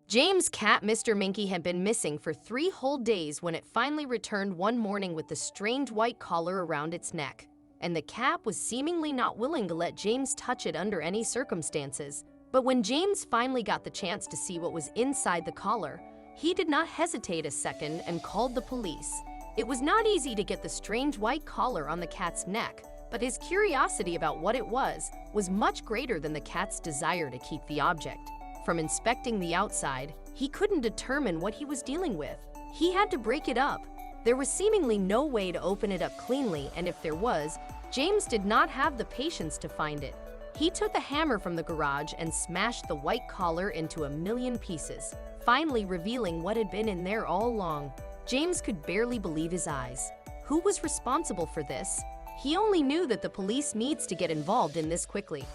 James' cat, Mr. Minky, had been missing for 3 whole days when it finally returned one morning with the strange white collar around its neck. And the cat was seemingly not willing to let James touch it under any circumstances. But when James finally got the chance to see what was inside the collar, he did not hesitate a second and called the police. It was not easy to get the strange white collar on the cat's neck, but his curiosity about what it was much greater than the cat's desire to keep the object. From inspecting the outside, he couldn't determine what he was dealing with. He had to break it up. There was seemingly no way to open it up cleanly, and if there was, James did not have the patience to find it. He took a hammer from the garage and smashed the white collar into a million pieces, finally revealing what had been in there all along. James could barely believe his eyes. Who was responsible for this? He only knew that the police needs to get involved in this quickly.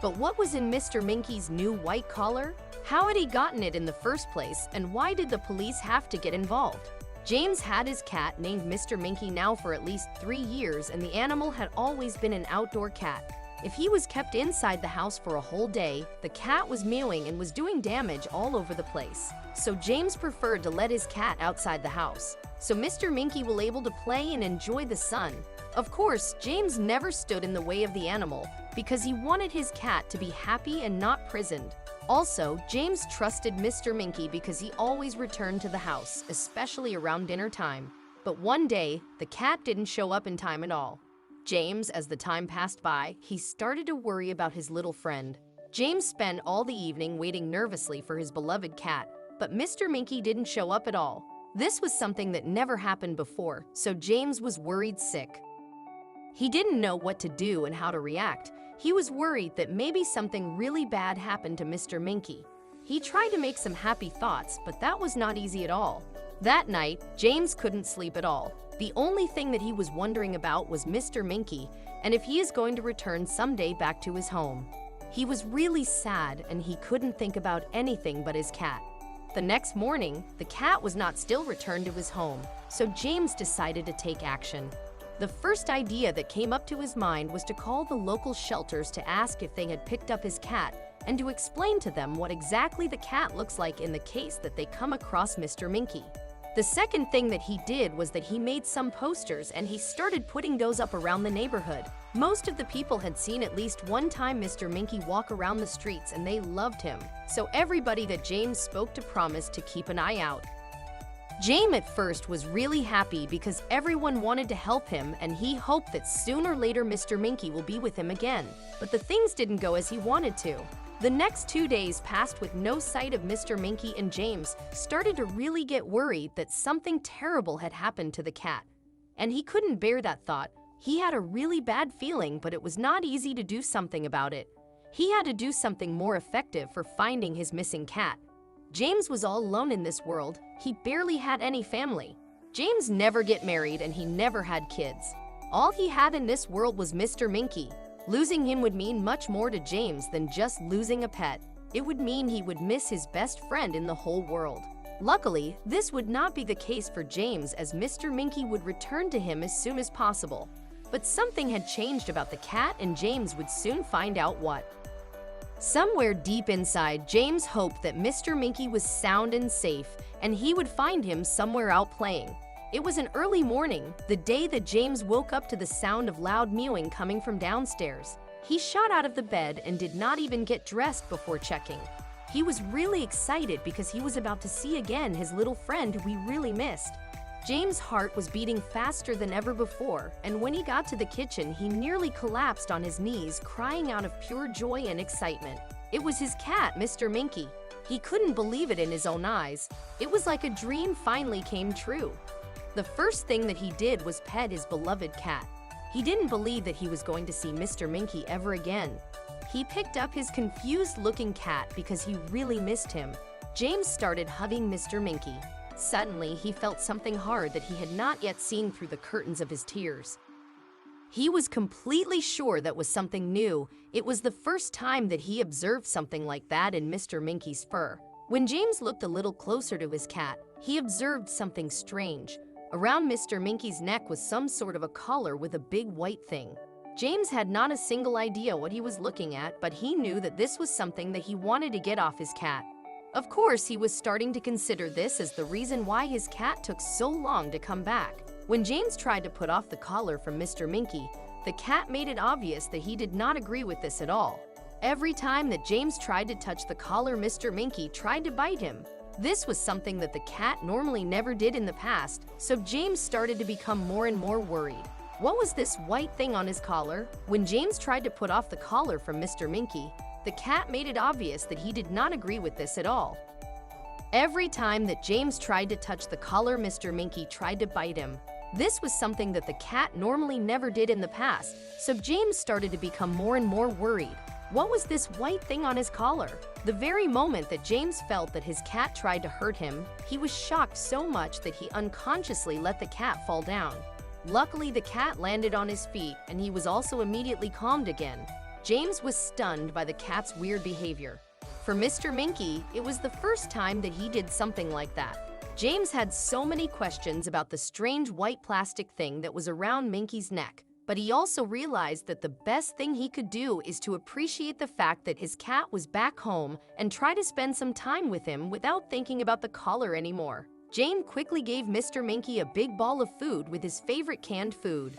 But what was in Mr. Minky's new white collar? How had he gotten it in the first place, and why did the police have to get involved? James had his cat named Mr. Minky now for at least 3 years, and the animal had always been an outdoor cat. If he was kept inside the house for a whole day, the cat was mewing and was doing damage all over the place. So James preferred to let his cat outside the house, so Mr. Minky was able to play and enjoy the sun. Of course, James never stood in the way of the animal because he wanted his cat to be happy and not prisoned. Also, James trusted Mr. Minky because he always returned to the house, especially around dinner time. But one day, the cat didn't show up in time at all. James, as the time passed by, he started to worry about his little friend. James spent all the evening waiting nervously for his beloved cat, but Mr. Minky didn't show up at all. This was something that never happened before, so James was worried sick. He didn't know what to do and how to react. He was worried that maybe something really bad happened to Mr. Minky. He tried to make some happy thoughts, but that was not easy at all. That night, James couldn't sleep at all. The only thing that he was wondering about was Mr. Minky and if he is going to return someday back to his home. He was really sad and he couldn't think about anything but his cat. The next morning, the cat was not still returned to his home, so James decided to take action. The first idea that came up to his mind was to call the local shelters to ask if they had picked up his cat and to explain to them what exactly the cat looks like in the case that they come across Mr. Minky. The second thing that he did was that he made some posters and he started putting those up around the neighborhood. Most of the people had seen at least one time Mr. Minky walk around the streets and they loved him, so everybody that James spoke to promised to keep an eye out. James at first was really happy because everyone wanted to help him and he hoped that sooner or later Mr. Minky will be with him again. But the things didn't go as he wanted to. The next 2 days passed with no sight of Mr. Minky, and James started to really get worried that something terrible had happened to the cat. And he couldn't bear that thought. He had a really bad feeling, but it was not easy to do something about it. He had to do something more effective for finding his missing cat. James was all alone in this world. He barely had any family. James never get married and he never had kids. All he had in this world was Mr. Minky. Losing him would mean much more to James than just losing a pet. It would mean he would miss his best friend in the whole world. Luckily, this would not be the case for James as Mr. Minky would return to him as soon as possible. But something had changed about the cat and James would soon find out what. Somewhere deep inside, James hoped that Mr. Minky was sound and safe and he would find him somewhere out playing. It was an early morning, the day that James woke up to the sound of loud mewing coming from downstairs. He shot out of the bed and did not even get dressed before checking. He was really excited because he was about to see again his little friend who he really missed. James' heart was beating faster than ever before, and when he got to the kitchen, he nearly collapsed on his knees, crying out of pure joy and excitement. It was his cat, Mr. Minky. He couldn't believe it in his own eyes. It was like a dream finally came true. The first thing that he did was pet his beloved cat. He didn't believe that he was going to see Mr. Minky ever again. He picked up his confused-looking cat because he really missed him. James started hugging Mr. Minky. Suddenly, he felt something hard that he had not yet seen through the curtains of his tears. He was completely sure that was something new. It was the first time that he observed something like that in Mr. Minky's fur. When James looked a little closer to his cat, he observed something strange. Around Mr. Minky's neck was some sort of a collar with a big white thing. James had not a single idea what he was looking at, but he knew that this was something that he wanted to get off his cat. Of course, he was starting to consider this as the reason why his cat took so long to come back. When James tried to put off the collar from Mr. Minky, the cat made it obvious that he did not agree with this at all. Every time that James tried to touch the collar, Mr. Minky tried to bite him. This was something that the cat normally never did in the past, so James started to become more and more worried. What was this white thing on his collar? When James tried to put off the collar from Mr. Minky, the cat made it obvious that he did not agree with this at all. Every time that James tried to touch the collar, Mr. Minky tried to bite him. This was something that the cat normally never did in the past, so James started to become more and more worried. What was this white thing on his collar? The very moment that James felt that his cat tried to hurt him, he was shocked so much that he unconsciously let the cat fall down. Luckily, the cat landed on his feet, and he was also immediately calmed again. James was stunned by the cat's weird behavior. For Mr. Minky, it was the first time that he did something like that. James had so many questions about the strange white plastic thing that was around Minky's neck. But he also realized that the best thing he could do is to appreciate the fact that his cat was back home and try to spend some time with him without thinking about the collar anymore. James quickly gave Mr. Minky a big ball of food with his favorite canned food.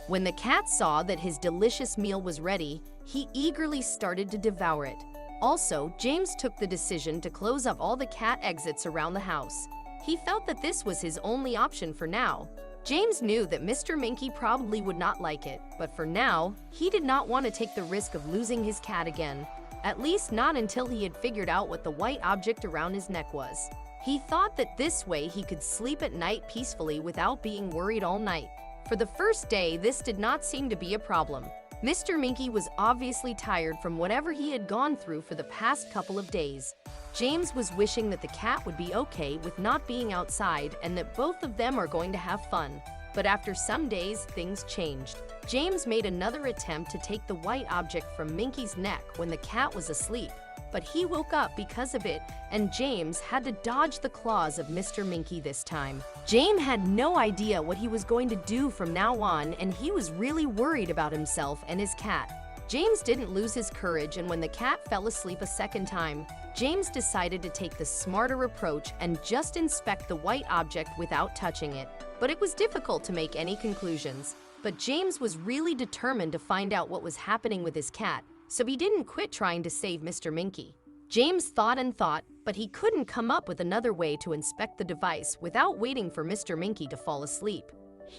When the cat saw that his delicious meal was ready, he eagerly started to devour it. Also, James took the decision to close up all the cat exits around the house. He felt that this was his only option for now. James knew that Mr. Minky probably would not like it, but for now, he did not want to take the risk of losing his cat again. At least not until he had figured out what the white object around his neck was. He thought that this way he could sleep at night peacefully without being worried all night. For the first day, this did not seem to be a problem. Mr. Minky was obviously tired from whatever he had gone through for the past couple of days. James was wishing that the cat would be okay with not being outside and that both of them are going to have fun. But after some days, things changed. James made another attempt to take the white object from Minky's neck when the cat was asleep. But he woke up because of it, and James had to dodge the claws of Mr. Minky this time. James had no idea what he was going to do from now on, and he was really worried about himself and his cat. James didn't lose his courage, and when the cat fell asleep a second time, James decided to take the smarter approach and just inspect the white object without touching it. But it was difficult to make any conclusions. But James was really determined to find out what was happening with his cat, so he didn't quit trying to save Mr. Minky. James thought and thought, but he couldn't come up with another way to inspect the device without waiting for Mr. Minky to fall asleep.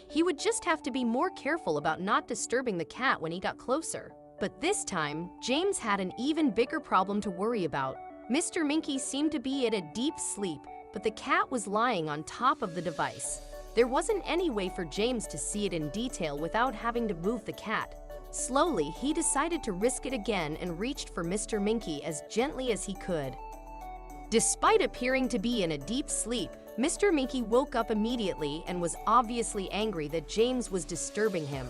He would just have to be more careful about not disturbing the cat when he got closer. But this time, James had an even bigger problem to worry about. Mr. Minky seemed to be in a deep sleep, but the cat was lying on top of the device. There wasn't any way for James to see it in detail without having to move the cat. Slowly, he decided to risk it again and reached for Mr. Minky as gently as he could. Despite appearing to be in a deep sleep, Mr. Minky woke up immediately and was obviously angry that James was disturbing him.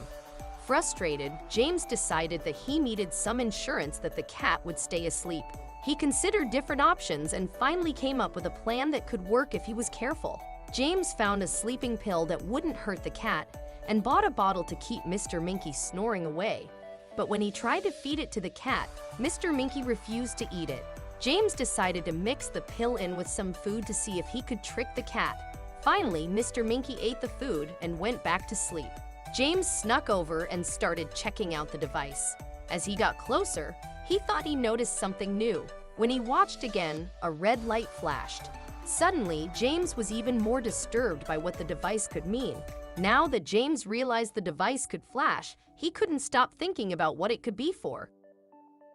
Frustrated, James decided that he needed some insurance that the cat would stay asleep. He considered different options and finally came up with a plan that could work if he was careful. James found a sleeping pill that wouldn't hurt the cat and bought a bottle to keep Mr. Minky snoring away. But when he tried to feed it to the cat, Mr. Minky refused to eat it. James decided to mix the pill in with some food to see if he could trick the cat. Finally, Mr. Minky ate the food and went back to sleep. James snuck over and started checking out the device. As he got closer, he thought he noticed something new. When he watched again, a red light flashed. Suddenly, James was even more disturbed by what the device could mean. Now that James realized the device could flash, he couldn't stop thinking about what it could be for.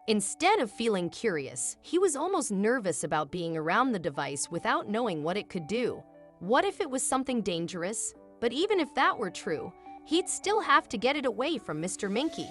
Instead of feeling curious, he was almost nervous about being around the device without knowing what it could do. What if it was something dangerous? But even if that were true, he'd still have to get it away from Mr. Minky.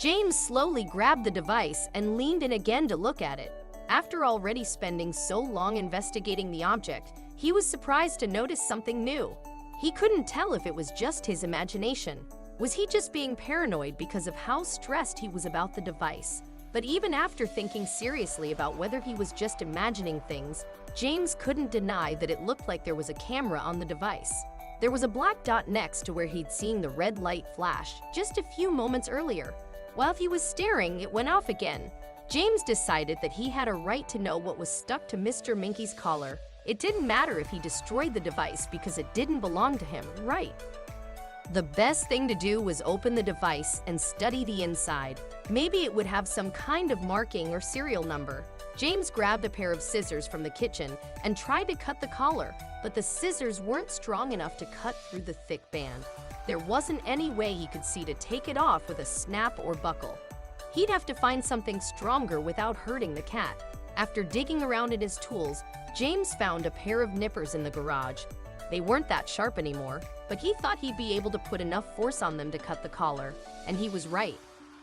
James slowly grabbed the device and leaned in again to look at it. After already spending so long investigating the object, he was surprised to notice something new. He couldn't tell if it was just his imagination. Was he just being paranoid because of how stressed he was about the device? But even after thinking seriously about whether he was just imagining things, James couldn't deny that it looked like there was a camera on the device. There was a black dot next to where he'd seen the red light flash just a few moments earlier. While he was staring, it went off again. James decided that he had a right to know what was stuck to Mr. Minky's collar. It didn't matter if he destroyed the device because it didn't belong to him, right? The best thing to do was open the device and study the inside. Maybe it would have some kind of marking or serial number. James grabbed a pair of scissors from the kitchen and tried to cut the collar, but the scissors weren't strong enough to cut through the thick band. There wasn't any way he could see to take it off with a snap or buckle. He'd have to find something stronger without hurting the cat. After digging around in his tools, James found a pair of nippers in the garage. They weren't that sharp anymore, but he thought he'd be able to put enough force on them to cut the collar, and he was right.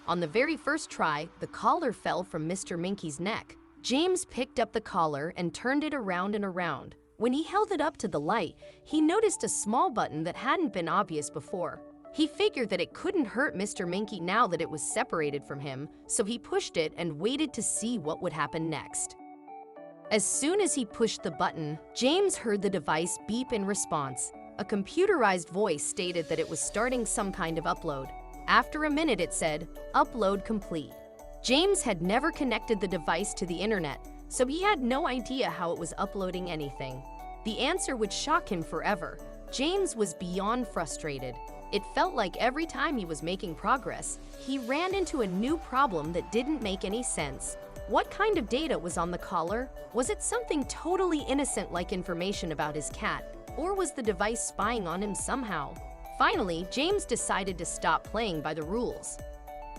On the very first try, the collar fell from Mr. Minky's neck. James picked up the collar and turned it around and around. When he held it up to the light, he noticed a small button that hadn't been obvious before. He figured that it couldn't hurt Mr. Minky now that it was separated from him, so he pushed it and waited to see what would happen next. As soon as he pushed the button, James heard the device beep in response. A computerized voice stated that it was starting some kind of upload. After a minute, it said, "Upload complete." James had never connected the device to the internet, so he had no idea how it was uploading anything. The answer would shock him forever. James was beyond frustrated. It felt like every time he was making progress, he ran into a new problem that didn't make any sense. What kind of data was on the collar? Was it something totally innocent like information about his cat? Or was the device spying on him somehow? Finally, James decided to stop playing by the rules.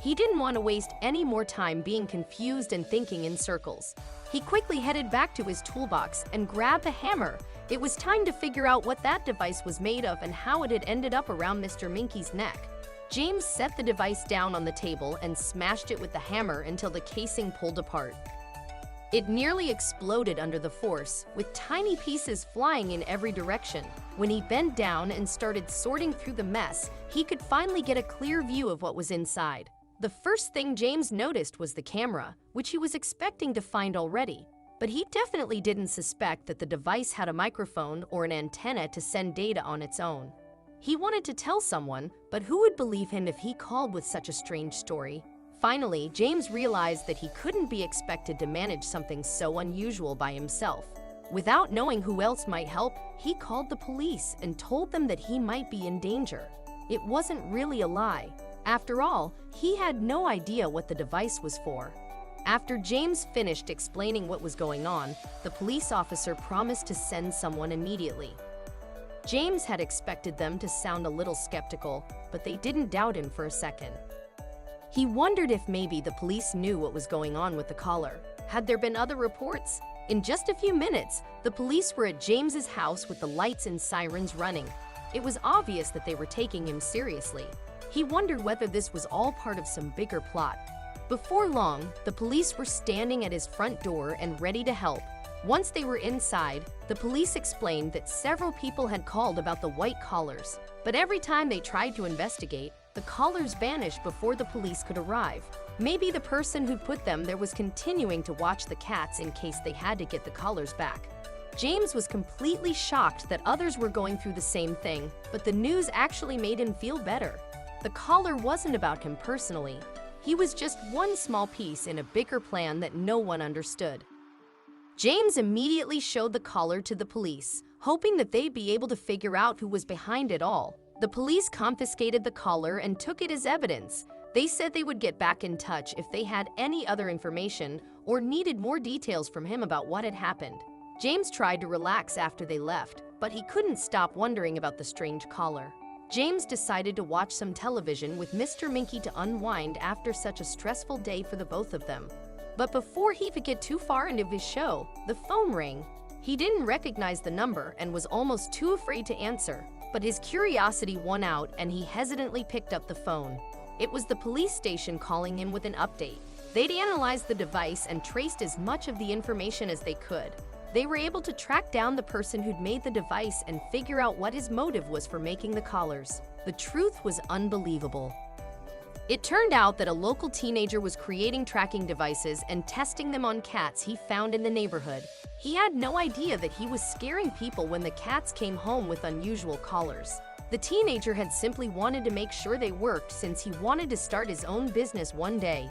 He didn't want to waste any more time being confused and thinking in circles. He quickly headed back to his toolbox and grabbed the hammer. It was time to figure out what that device was made of and how it had ended up around Mr. Minky's neck. James set the device down on the table and smashed it with the hammer until the casing pulled apart. It nearly exploded under the force, with tiny pieces flying in every direction. When he bent down and started sorting through the mess, he could finally get a clear view of what was inside. The first thing James noticed was the camera, which he was expecting to find already. But he definitely didn't suspect that the device had a microphone or an antenna to send data on its own. He wanted to tell someone, but who would believe him if he called with such a strange story? Finally, James realized that he couldn't be expected to manage something so unusual by himself. Without knowing who else might help, he called the police and told them that he might be in danger. It wasn't really a lie. After all, he had no idea what the device was for. After James finished explaining what was going on, the police officer promised to send someone immediately. James had expected them to sound a little skeptical, but they didn't doubt him for a second. He wondered if maybe the police knew what was going on with the collar. Had there been other reports? In just a few minutes, the police were at James's house with the lights and sirens running. It was obvious that they were taking him seriously. He wondered whether this was all part of some bigger plot. Before long, the police were standing at his front door and ready to help. Once they were inside, the police explained that several people had called about the white collars. But every time they tried to investigate, the collars vanished before the police could arrive. Maybe the person who put them there was continuing to watch the cats in case they had to get the collars back. James was completely shocked that others were going through the same thing, but the news actually made him feel better. The collar wasn't about him personally. He was just one small piece in a bigger plan that no one understood. James immediately showed the collar to the police, hoping that they'd be able to figure out who was behind it all. The police confiscated the collar and took it as evidence. They said they would get back in touch if they had any other information or needed more details from him about what had happened. James tried to relax after they left, but he couldn't stop wondering about the strange collar. James decided to watch some television with Mr. Minky to unwind after such a stressful day for the both of them. But before he could get too far into his show, the phone rang. He didn't recognize the number and was almost too afraid to answer, but his curiosity won out and he hesitantly picked up the phone. It was the police station calling him with an update. They'd analyzed the device and traced as much of the information as they could. They were able to track down the person who'd made the device and figure out what his motive was for making the collars. The truth was unbelievable. It turned out that a local teenager was creating tracking devices and testing them on cats he found in the neighborhood. He had no idea that he was scaring people when the cats came home with unusual collars. The teenager had simply wanted to make sure they worked since he wanted to start his own business one day.